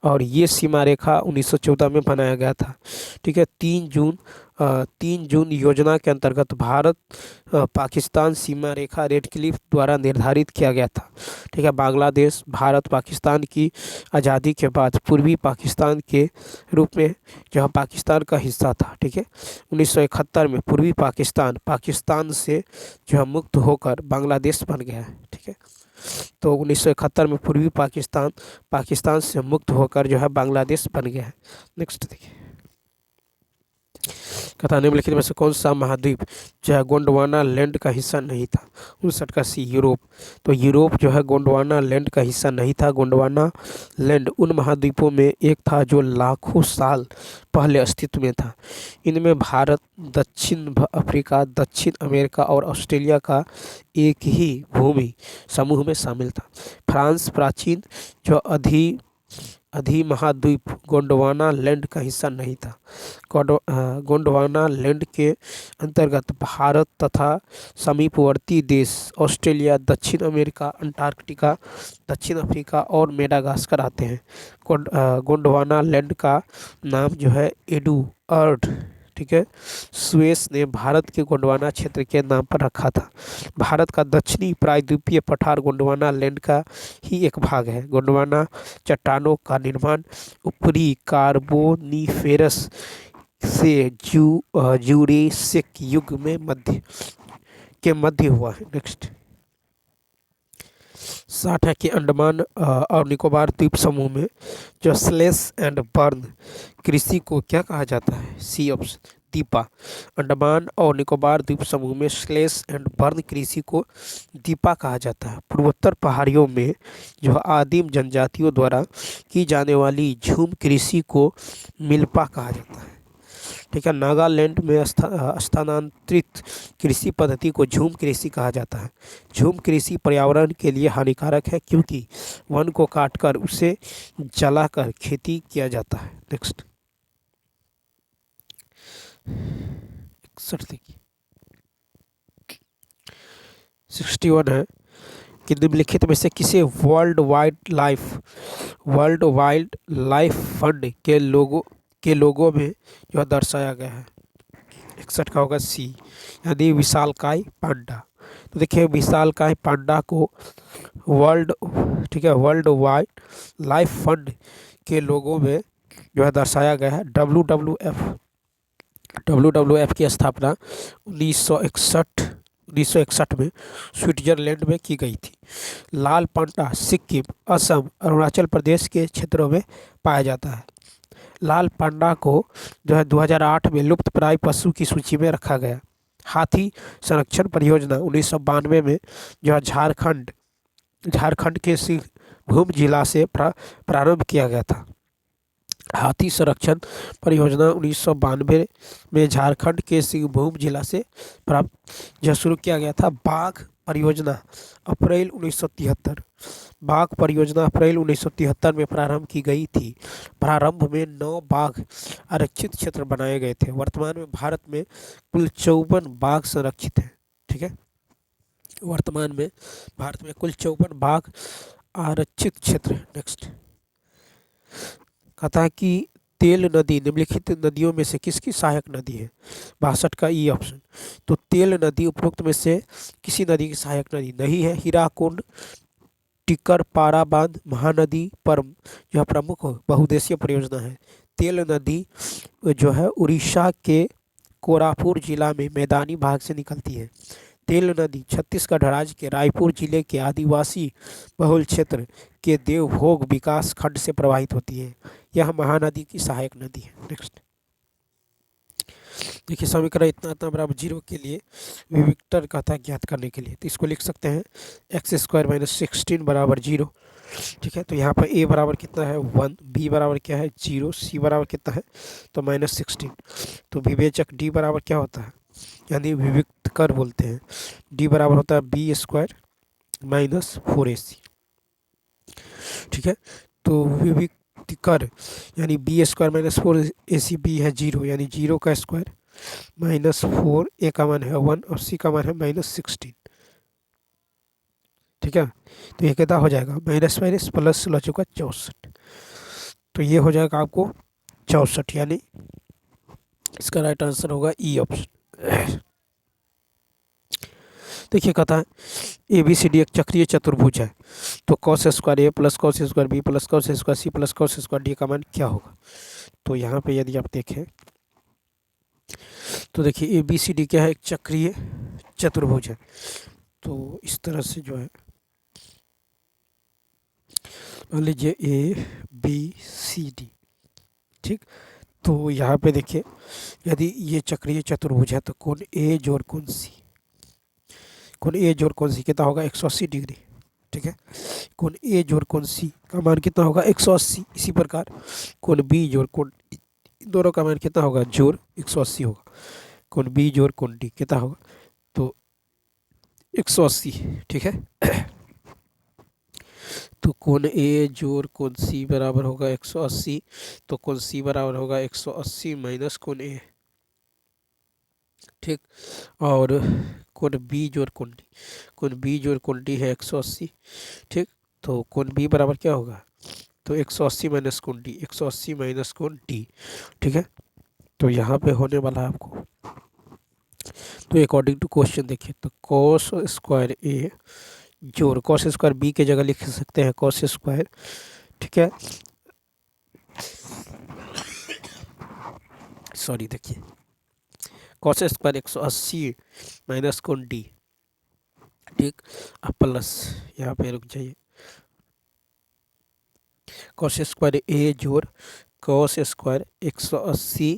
और ये सीमा रेखा 1914 में बनाया गया था, ठीक है। 3 जून योजना के अंतर्गत भारत पाकिस्तान सीमा रेखा रेड क्लिफ द्वारा निर्धारित किया गया था, ठीक है। बांग्लादेश भारत पाकिस्तान की आज़ादी के बाद पूर्वी पाकिस्तान के रूप में जहाँ पाकिस्तान का हिस्सा था, ठीक है। 1971 में पूर्वी पाकिस्तान पाकिस्तान से जो है मुक्त होकर बांग्लादेश बन गया है, ठीक है। तो 1971 में पूर्वी पाकिस्तान पाकिस्तान से मुक्त होकर जो है बांग्लादेश बन गया है। नेक्स्ट देखिए, कथा निम्नलिखित में से कौन सा महाद्वीप जो है गोंडवाना लैंड का हिस्सा नहीं था? 59 का सी, यूरोप। तो यूरोप जो है गोंडवाना लैंड का हिस्सा नहीं था। गोंडवाना लैंड उन महाद्वीपों में एक था जो लाखों साल पहले अस्तित्व में था। इनमें भारत, दक्षिण अफ्रीका, दक्षिण अमेरिका और ऑस्ट्रेलिया का एक ही भूमि समूह में शामिल था। फ्रांस प्राचीन जो अधिमहाद्वीप गोंडवाना लैंड का हिस्सा नहीं था। गोंडवाना लैंड के अंतर्गत भारत तथा समीपवर्ती देश ऑस्ट्रेलिया, दक्षिण अमेरिका, अंटार्कटिका, दक्षिण अफ्रीका और मेडागास्कर आते हैं। गोंडवाना लैंड का नाम जो है एडुअर्ड, ठीक है, स्वेस ने भारत के गोंडवाना क्षेत्र के नाम पर रखा था। भारत का दक्षिणी प्रायद्वीपीय पठार गोंडवाना लैंड का ही एक भाग है। गोंडवाना चट्टानों का निर्माण ऊपरी कार्बोनिफेरस से जूरेसिक युग में मध्य हुआ है। नेक्स्ट 60 है कि अंडमान और निकोबार द्वीप समूह में जो स्लेश एंड बर्न कृषि को क्या कहा जाता है? C option, Deepa. अंडमान और निकोबार द्वीप समूह में स्लेश एंड बर्न कृषि को दीपा कहा जाता है। पूर्वोत्तर पहाड़ियों में जो आदिम जनजातियों द्वारा की जाने वाली झूम कृषि को मिल्पा कहा जाता है, ठीक है। नागालैंड में स्थानांतरित कृषि पद्धति को झूम कृषि कहा जाता है। झूम कृषि पर्यावरण के लिए हानिकारक है क्योंकि वन को काटकर उसे जलाकर खेती किया जाता है। नेक्स्ट 61 है कि निम्नलिखित में से किसे वर्ल्ड वाइल्ड लाइफ फंड के लोगों में जो दर्शाया गया है? 61 का होगा सी, यानी विशालकाय पांडा। तो देखिए विशालकाय पांडा को वर्ल्ड वाइड लाइफ फंड के लोगों में जो है दर्शाया गया है। WWF की स्थापना 1961 में स्विट्जरलैंड में की गई थी। लाल पांडा सिक्किम, असम, अरुणाचल प्रदेश के क्षेत्रों में पाया जाता है। लाल पांडा को जो है 2008 में लुप्तप्राय पशु की सूची में रखा गया। हाथी संरक्षण परियोजना 1992 में जो है झारखंड के सिंहभूम जिला से प्रारंभ किया गया था। हाथी संरक्षण परियोजना 1992 में झारखंड के सिंहभूम जिला से जो शुरू किया गया था। बाघ परियोजना अप्रैल 1973 में प्रारंभ की गई थी। प्रारंभ में 9 बाघ आरक्षित क्षेत्र बनाए गए थे। वर्तमान में भारत में कुल 54 बाघ संरक्षित हैं, ठीक है। वर्तमान में भारत में कुल 54 बाघ आरक्षित क्षेत्र है। नेक्स्ट कहता है कि तेल नदी निम्नलिखित नदियों में से किसकी सहायक नदी है? 62 का ई ऑप्शन। तो तेल नदी उपरोक्त में से किसी नदी की सहायक नदी नहीं है। हीराकुंड, टिकरपारा बांध महानदी पर जो प्रमुख बहुउद्देशीय परियोजना है। तेल नदी जो है उड़ीसा के कोरापुट जिला में मैदानी भाग से निकलती है। तेल नदी छत्तीसगढ़ राज्य के रायपुर जिले के आदिवासी बहुल क्षेत्र के देवभोग विकास खंड से प्रवाहित होती है। यह महानदी की सहायक नदी है। नेक्स्ट देखिए समीकरण इतना बराबर 0 के लिए विविक्टर कहता है ज्ञात करने के लिए, तो इसको लिख सकते हैं x² - 16 बराबर 0, ठीक है। तो यहाँ पर a बराबर कितना है 1, b बराबर क्या है 0, c बराबर कितना है तो -16। तो विवेचक d बराबर क्या होता है, यानी विविक्त कर बोलते हैं। d बराबर होता है b² माइनस 4ac। ठीक है, तो वी कर यानी B square minus 4ac, B है 0 यानी 0 का स्क्वायर माइनस 4, ए का मान है 1 और सी का मान है -16। ठीक है, तो ये कितना हो जाएगा, माइनस माइनस प्लस हो चुका 64। तो ये हो जाएगा आपको 64, यानी इसका राइट आंसर होगा ई ऑप्शन। देखिए कहता है ए बी सी डी एक चक्रीय चतुर्भुज है, तो cos square A plus cos square B plus cos square C plus cos square D का मान क्या होगा। तो यहाँ पे यदि आप देखें तो देखिए ए बी सी डी क्या है, एक चक्रीय चतुर्भुज है। तो इस तरह से जो है मान लीजिए ए बी सी डी। ठीक, तो यहाँ पे देखिए यदि ये चक्रीय चतुर्भुज है तो कोण ए जोड़ कोण सी, कोण ए जोड़ कोण सी कितना होगा 180 डिग्री। ठीक है, कोण ए जोड़ कोण सी का मान कितना होगा 180। इसी प्रकार कोण बी जोड़ कोण दोनों का मान कितना होगा जोड़ 180 होगा। कोण बी जोड़ कोण डी कितना होगा तो 180। ठीक है, तो कोण ए जोड़ कोण सी बराबर होगा 180, तो कोण सी बराबर होगा 180 माइनस कोण ए। ठीक, और कोण बी जोड़ कोण डी, कोण बी जोड़ कोण डी है 180। ठीक, तो कोण बी बराबर क्या होगा तो 180 माइनस कोण डी, 180 माइनस कोण डी। ठीक है, तो यहाँ पे होने वाला है आपको, तो अकॉर्डिंग टू क्वेश्चन देखिए तो कॉस स्क्वायर ए जोड़ कॉस स्क्वायर बी के जगह लिख सकते हैं कॉस स्क्वायर। ठीक है, सॉरी देखिए कॉस स्क्वायर 180 माइनस कोण डी। ठीक, अब प्लस यहाँ पे रुक जाइए, कॉस स्क्वायर ए जोड़ कॉस स्क्वायर 180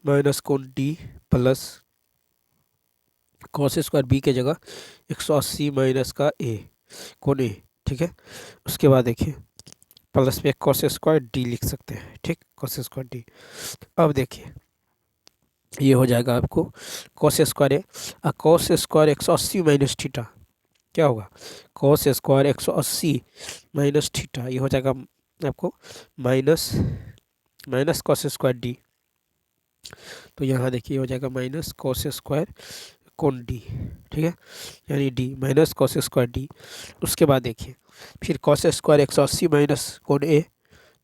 माइनस कोण D plus cos square B के जगह 180 माइनस का ए कोण ए। ठीक है, उसके बाद देखिए प्लस पे कॉस स्क्वायर डी लिख सकते हैं। ठीक, कॉस स्क्वायर डी। अब देखिए ये हो जाएगा आपको कॉस स्क्वायर ए कॉस स्क्वायर 180 माइनस थीटा क्या होगा कॉस स्क्वायर 180 माइनस थीटा, ये हो जाएगा आपको minus minus cos square D. तो यहाँ देखिए हो जाएगा माइनस कॉस स्क्वायर कोण डी। ठीक है, यानी D minus cos square D. उसके बाद देखिए फिर कॉस स्क्वायर 180 माइनस कोण ए,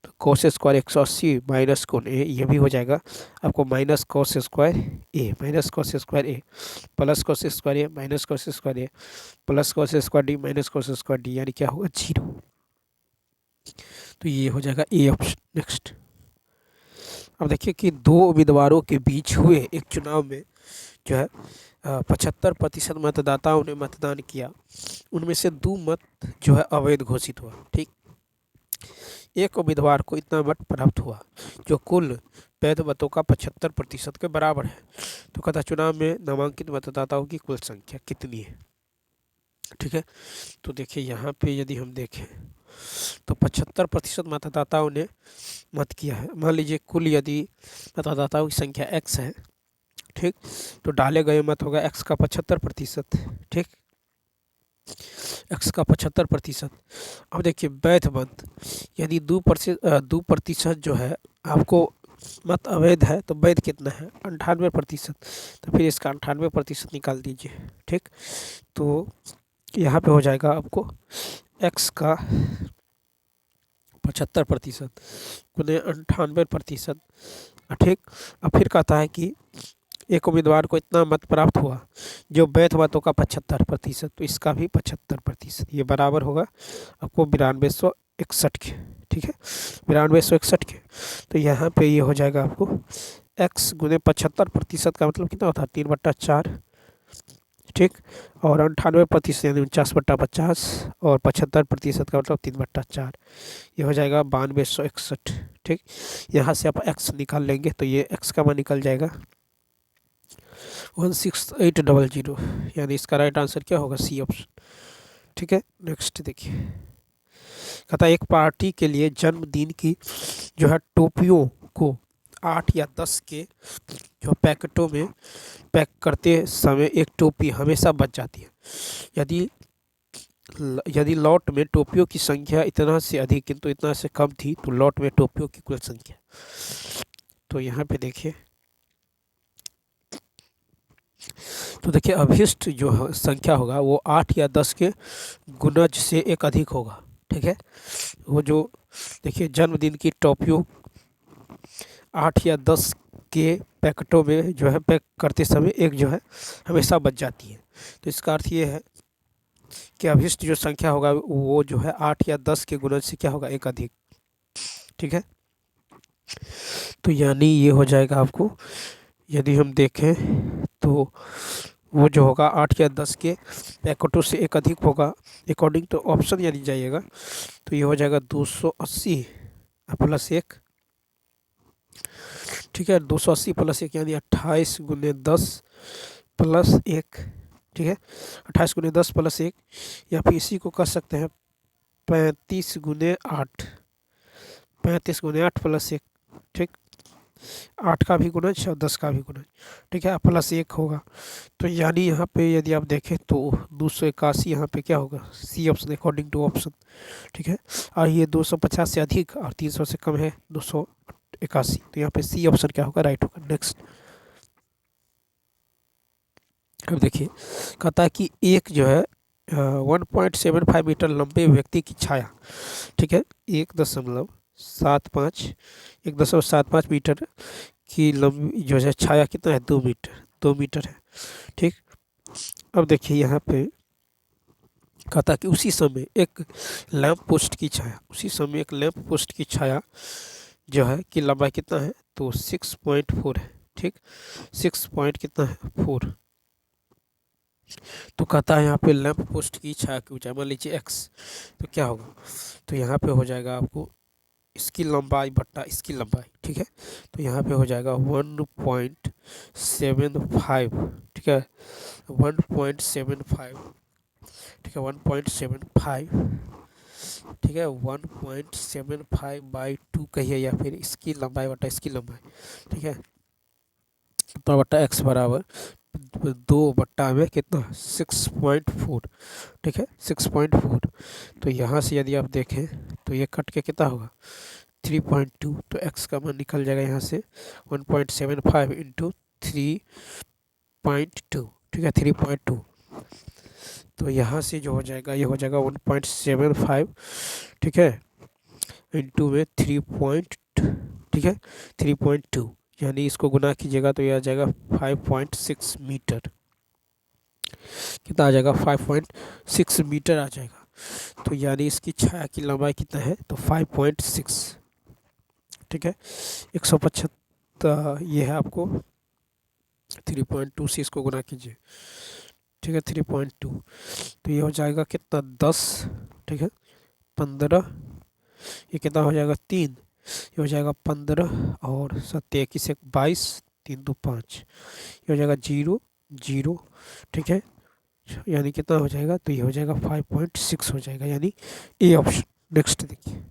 तो कॉस स्क्वायर 180 माइनस कोण ए, ये भी हो जाएगा आपको minus cos square A, minus cos square A plus cos square A minus cos square A plus cos square D minus cos square D, यानी क्या होगा 0। तो ये हो जाएगा ए ऑप्शन। नेक्स्ट, अब देखिए कि दो उम्मीदवारों के बीच हुए एक चुनाव में जो है 75% मतदाताओं ने मतदान किया, उनमें से 2 मत जो है अवैध घोषित हुआ। ठीक, एक उम्मीदवार को इतना मत प्राप्त हुआ जो कुल वैध मतों का 75% के बराबर है, तो कहता चुनाव में नामांकित मतदाताओं की कुल संख्या कितनी है। ठीक है, तो देखिए यहाँ पे यदि हम देखें तो 75% मतदाताओं ने मत किया है। मान लीजिए कुल यदि मतदाताओं की संख्या x है, ठीक, तो डाले गए मत होगा x का 75%। ठीक, x का 75%। अब देखिए वैध मत यदि 2% जो है आपको मत अवैध है तो वैध कितना है 98%, तो फिर इसका 98% निकाल दीजिए। ठीक, तो यहाँ पे हो जाएगा आपको x का 75% गुने 98%। ठीक, अब फिर कहता है कि एक उम्मीदवार को इतना मत प्राप्त हुआ जो वैध मतों का 75%, तो इसका भी 75%, ये बराबर होगा आपको 9261 के। ठीक है, 9261 के। तो यहाँ पे ये हो जाएगा आपको x गुने 75% का मतलब कितना होता है 3/4। ठीक, और 98% यानी 49/50 और 75% का मतलब 3/4, ये हो जाएगा 9261। ठीक, यहाँ से आप x निकाल लेंगे तो ये x का मान निकल जाएगा 16800, यानी इसका राइट आंसर क्या होगा सी ऑप्शन। ठीक है, नेक्स्ट देखिए कहता है एक पार्टी के लिए जन्मदिन की जो है टोपियों को 8 या 10 के जो पैकेटों में पैक करते समय एक टोपी हमेशा बच जाती है। यदि यदि लॉट में टोपियों की संख्या इतना से अधिक किंतु इतना से कम थी तो लॉट में टोपियों की कुल संख्या। तो यहाँ पे देखिए, तो देखिए अभिष्ट जो संख्या होगा वो 8 या 10 के गुणज से एक अधिक होगा। ठीक है, वो जो देखिए जन्मदिन की टोपियों 8 या 10 के पैकेटों में जो है पैक करते समय एक जो है हमेशा बच जाती है। तो इसका अर्थ ये है कि अभिष्ट जो संख्या होगा वो जो है 8 या 10 के गुणज से क्या होगा, एक अधिक। ठीक है, तो यानी ये हो जाएगा आपको, यदि हम देखें तो वो जो होगा 8 या 10 के पैकेटों से एक अधिक होगा अकॉर्डिंग टू ऑप्शन यदि जाइएगा तो ये हो जाएगा 280 प्लस 1। ठीक है, 280 प्लस 1 यानी 28 गुने 10 प्लस 1। ठीक है, 28 गुने 10 प्लस 1, या फिर इसी को कर सकते हैं 35 गुने 8, 35 गुने 8 प्लस 1। ठीक, 8 का भी गुणज और 10 का भी गुणज। ठीक है, प्लस 1 होगा। तो यानी यहाँ पे यदि आप देखें तो 281 यहाँ पे क्या होगा, C option according to option. ठीक है, और ये 250 से अधिक और 300 से कम है 281, तो यहाँ पे सी ऑप्शन क्या होगा, राइट होगा। नेक्स्ट, अब देखिए कहता है कि एक जो है 1.75 मीटर लंबे व्यक्ति की छाया, ठीक है, 1.75 मीटर की लंबी जो है छाया कितना है, 2 मीटर है। ठीक, अब देखिए यहाँ पे कहता कि उसी समय एक लैंप पोस्ट की छाया जो है कि लंबाई कितना है, तो 6.4 है। ठीक, 6 पॉइंट कितना है, 4। तो कहता है यहाँ पे लैंप पोस्ट की छाया की ऊंचाई मान लीजिए x, तो क्या होगा, तो यहाँ पे हो जाएगा आपको इसकी लंबाई बट्टा इसकी लंबाई। ठीक है, तो यहाँ पे हो जाएगा 1.75। ठीक है, 1.75। ठीक है, 1.75। ठीक है, 1.75/2 कहिए, या फिर इसकी लंबाई बटा इसकी लंबाई। ठीक है, तो बट्टा एक्स बराबर 2 बट्टा में कितना, 6.4। ठीक है, 6.4। तो यहाँ से यदि आप देखें तो ये कट के कितना होगा, 3.2। तो x का मान निकल जाएगा यहाँ से 1.75 इंटू 3.2। ठीक है, 3.2। तो यहाँ से जो हो जाएगा, ये हो जाएगा 1.75। ठीक है, इंटू में 3. ठीक है, 3.2, यानी इसको गुना कीजिएगा तो यह आ जाएगा 5.6 मीटर। कितना आ जाएगा, 5.6 मीटर आ जाएगा। तो यानी इसकी छाया की लंबाई कितना है, तो 5.6। ठीक है, 175 ये है आपको 3.2 से इसको गुना कीजिए। ठीक है, 3.2, तो ये हो जाएगा कितना, 10। ठीक है, 15, ये कितना हो जाएगा, 3, ये हो जाएगा 15 और 7 21 1 22, 3 2 5, ये हो जाएगा 0 0। ठीक है, यानी कितना हो जाएगा, तो ये हो जाएगा 5.6 हो जाएगा, यानी ए ऑप्शन। नेक्स्ट देखिए,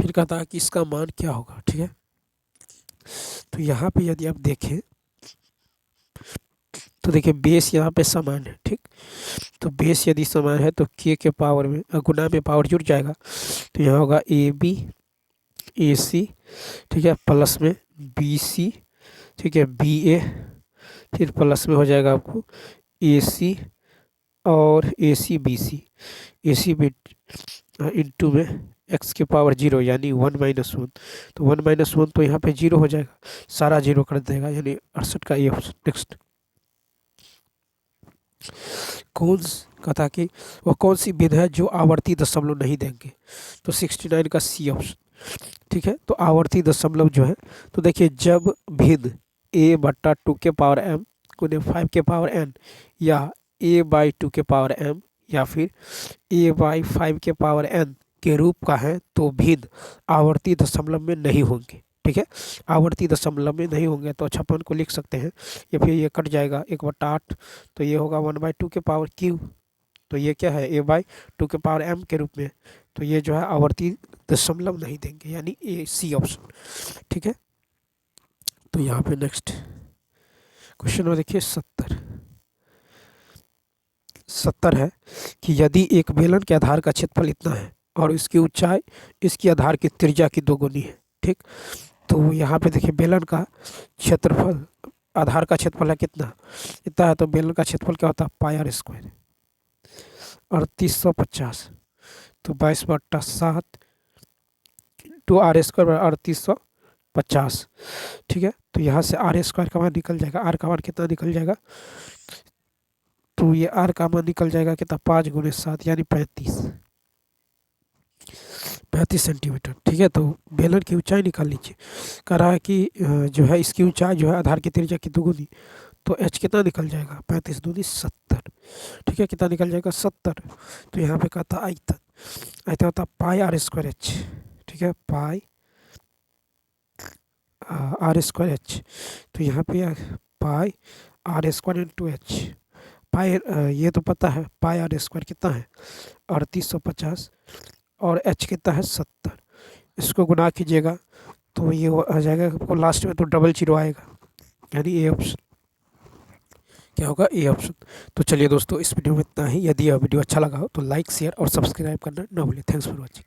फिर कहता है कि इसका मान क्या होगा। ठीक है, तो यहाँ पे यदि आप देखें तो देखिए बेस यहाँ पे समान है। ठीक, तो बेस यदि समान है तो के पावर में गुना में पावर जुड़ जाएगा, तो यहाँ होगा AC। ठीक है, प्लस में BC। ठीक है, BA, फिर प्लस में हो जाएगा आपको AC और AC में इंटू में x के पावर 0 यानी 1 - 1। तो 1 - 1 तो यहाँ पे 0 हो जाएगा, सारा 0 कर देगा, यानी 68 का ये ऑप्शन। नेक्स्ट, कथा कि वह कौन सी भिन्न है जो आवर्ती दशमलव नहीं देंगे, तो 69 का सी ऑप्शन। ठीक है, तो आवर्ती दशमलव जो है, तो देखिए जब भिन्न a/2 के पावर m गुने 5 के पावर n या a/2 के पावर m या फिर a/5 के पावर n के रूप का है तो भिन्न आवर्ती दशमलव में नहीं होंगे। ठीक है, आवर्ती दशमलव में नहीं होंगे तो 56 को लिख सकते हैं, या फिर ये कट जाएगा 1/8, तो ये होगा 1/2 के पावर q, तो ये क्या है, a/2 के पावर m के रूप में, तो ये जो है आवर्ती दशमलव नहीं देंगे, यानी ए सी ऑप्शन। ठीक है, तो यहाँ पे नेक्स्ट क्वेश्चन में देखिए 70 70 है कि यदि एक बेलन के आधार का क्षेत्रफल इतना है और इसकी ऊंचाई इसकी आधार की त्रिज्या की दोगुनी है, ठीक। तो यहाँ पे देखिए बेलन का क्षेत्रफल, आधार का क्षेत्रफल है कितना, इतना है, तो बेलन का क्षेत्रफल क्या होता है, पाई आर स्क्वायर 3850। तो 22/7 टू आर स्क्वायर 3850, ठीक है। तो यहाँ से आर स्क्वायर का मान निकल जाएगा, आर का मान कितना निकल जाएगा, तो ये आर का मान निकल जाएगा कितना, 5 × 7 यानी 35 सेंटीमीटर, ठीक है। तो बेलन की ऊंचाई निकाल लीजिए। कह रहा है कि जो है इसकी ऊंचाई जो है आधार की त्रिज्या की दोगुनी, तो एच कितना निकल जाएगा, 35 दूनी 70, ठीक है। कितना निकल जाएगा, 70। तो यहाँ पे कहता आयतन, आयतन होता पाई आर स्क्वायर एच, ठीक है, पाई आर स्क्वायर एच। तो यहाँ पे पाई आर स्क्वायर इंटू एच, पाई ये तो पता है, पाई आर स्क्वायर कितना है 3850 और एच कितना है 70। इसको गुना कीजिएगा तो ये आ जाएगा आपको लास्ट में, तो डबल जीरो आएगा, यानी ए ऑप्शन क्या होगा, ए ऑप्शन। तो चलिए दोस्तों, इस वीडियो में इतना ही। यदि यह वीडियो अच्छा लगा हो तो लाइक शेयर और सब्सक्राइब करना ना भूलें। Thanks for watching.